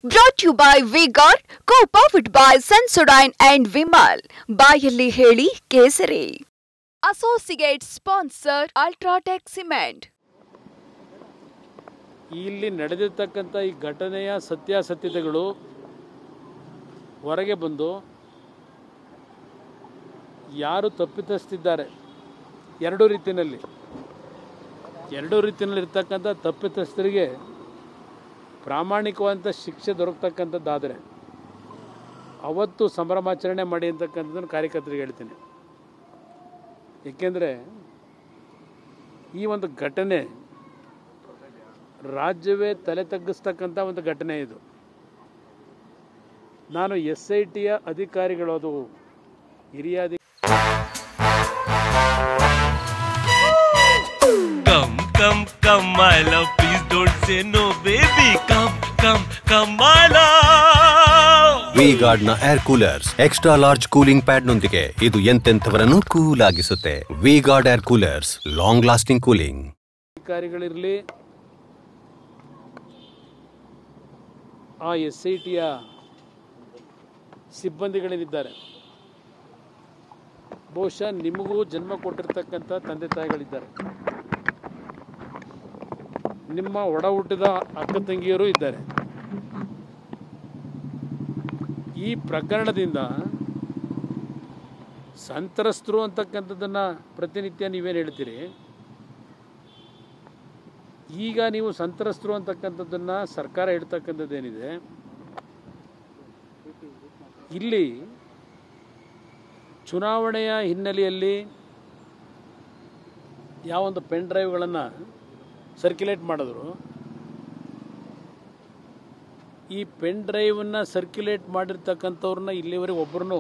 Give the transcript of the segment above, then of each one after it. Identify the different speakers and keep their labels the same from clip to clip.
Speaker 1: Brought to you by V-Guard, co-powered by Sensodyne and Vimal. ಬಾಯಲ್ಲಿ ಹೇಳಿ ಕೇಸರಿ. Associate sponsor Ultratech Cement.
Speaker 2: ಇಲ್ಲಿ ನಡೆದಿರತಕ್ಕಂತ ಈ ಘಟನೆಯ ಸತ್ಯಾಸತ್ಯತೆಗಳು ಹೊರಗೆ ಬಂದು ಯಾರು ತಪ್ಪಿತಸ್ಥರಿದ್ದಾರೆ ಎರಡು ರೀತಿಯಲ್ಲಿ ಇರತಕ್ಕಂತ ತಪ್ಪಿತಸ್ಥರಿಗೆ ಪ್ರಾಮಾಣಿಕವಾದ ಶಿಕ್ಷೆ ದೊರಕತಕ್ಕಂತದ್ದಾದರೆ ಅವತ್ತು ಸಂಭ್ರಮಾಚರಣೆ ಮಾಡಿ ಅಂತಕ್ಕಂಥದ್ದನ್ನು ಕಾರ್ಯಕರ್ತರಿಗೆ ಹೇಳ್ತೀನಿ. ಏಕೆಂದರೆ ಈ ಒಂದು ಘಟನೆ ರಾಜ್ಯವೇ ತಲೆ ತಗ್ಗಿಸ್ತಕ್ಕಂಥ ಒಂದು ಘಟನೆ ಇದು. ನಾನು SITಯ ಅಧಿಕಾರಿಗಳು ಅದು ಹಿರಿಯ
Speaker 3: Come, my love, please don't say no, baby. Come, my love.
Speaker 4: V-Guard ನ air coolers extra large cooling pad ನೊಂದಿಗೆ ಇದು ಎಂತೆಂಥವರನ್ನು ಕೂಲ್ ಆಗಿಸುತ್ತೆ. V-Guard air coolers, long lasting cooling.
Speaker 2: ಅಧಿಕಾರಿಗಳಿರಲಿ, ಆ SITಯ ಸಿಬ್ಬಂದಿಗಳೇನಿದ್ದಾರೆ, ಬಹುಶಃ ನಿಮಗೂ ಜನ್ಮ ಕೊಟ್ಟಿರ್ತಕ್ಕಂಥ ತಂದೆ ತಾಯಿಗಳಿದ್ದಾರೆ, ನಿಮ್ಮ ಒಡ ಹುಟ್ಟಿದ ಅಕ್ಕ ತಂಗಿಯರು ಇದ್ದಾರೆ. ಈ ಪ್ರಕರಣದಿಂದ ಸಂತ್ರಸ್ತರು ಅಂತಕ್ಕಂಥದ್ದನ್ನು ಪ್ರತಿನಿತ್ಯ ನೀವೇನು ಹೇಳ್ತೀರಿ, ಈಗ ನೀವು ಸಂತ್ರಸ್ತರು ಅಂತಕ್ಕಂಥದ್ದನ್ನು ಸರ್ಕಾರ ಹೇಳ್ತಕ್ಕಂಥದ್ದೇನಿದೆ, ಇಲ್ಲಿ ಚುನಾವಣೆಯ ಹಿನ್ನೆಲೆಯಲ್ಲಿ ಯಾವೊಂದು ಪೆನ್ ಡ್ರೈವ್ಗಳನ್ನು ಸರ್ಕ್ಯುಲೇಟ್ ಮಾಡಿದ್ರು, ಈ ಪೆನ್ ಡ್ರೈವನ್ನು ಸರ್ಕ್ಯುಲೇಟ್ ಮಾಡಿರ್ತಕ್ಕಂಥವ್ರನ್ನ ಇಲ್ಲಿವರೆಗೆ ಒಬ್ಬರನ್ನು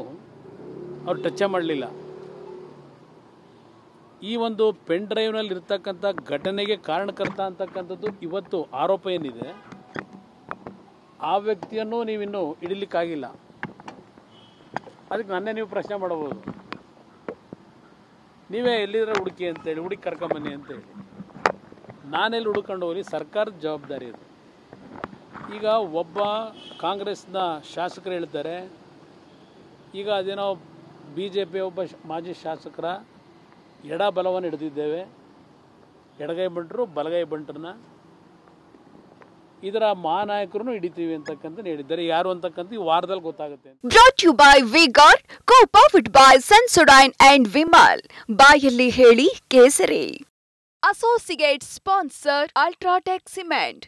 Speaker 2: ಅವ್ರು ಟಚ್ ಮಾಡಲಿಲ್ಲ. ಈ ಒಂದು ಪೆನ್ ಡ್ರೈವ್ನಲ್ಲಿ ಇರ್ತಕ್ಕಂಥ ಘಟನೆಗೆ ಕಾರಣಕರ್ತ ಅಂತಕ್ಕಂಥದ್ದು ಇವತ್ತು ಆರೋಪ ಏನಿದೆ, ಆ ವ್ಯಕ್ತಿಯನ್ನು ನೀವಿನ್ನೂ ಹಿಡಿಲಿಕ್ಕಾಗಿಲ್ಲ. ಅದಕ್ಕೆ ನನ್ನೇ ನೀವು ಪ್ರಶ್ನೆ ಮಾಡಬಹುದು, ನೀವೇ ಎಲ್ಲಿದ್ರೆ ಹುಡುಕಿ ಅಂತೇಳಿ, ಹುಡುಕಿ ಕರ್ಕೊಂಬನ್ನಿ ಅಂತೇಳಿ. ನಾನೆಲ್ಲಿ ಹುಡುಕೊಂಡು ಹೋಗಲಿ, ಸರ್ಕಾರದ ಜವಾಬ್ದಾರಿ ಅದು. ಈಗ ಒಬ್ಬ ಕಾಂಗ್ರೆಸ್ನ ಶಾಸಕರು ಹೇಳ್ತಾರೆ, ಈಗ ಅದೇನೋ BJP ಒಬ್ಬ ಮಾಜಿ ಶಾಸಕರ ಎಡ ಬಲವನ್ನು ಹಿಡಿದಿದ್ದೇವೆ, ಎಡಗೈ ಬಂಟರು ಬಲಗೈ ಬಂಟರನ್ನ, ಇದರ ಮಹಾನಾಯಕರನ್ನು ಹಿಡಿತೀವಿ ಅಂತಕ್ಕಂಥ ಹೇಳಿದ್ದಾರೆ. ಯಾರು ಅಂತಕ್ಕಂಥ ಈ ವಾರದಲ್ಲಿ ಗೊತ್ತಾಗುತ್ತೆ.
Speaker 1: Brought to you by V-Guard, co-powered by Sensodyne and Vimal. ಬಾಯಲ್ಲಿ ಹೇಳಿ ಕೇಸರಿ. Associate sponsor Ultratech Cement.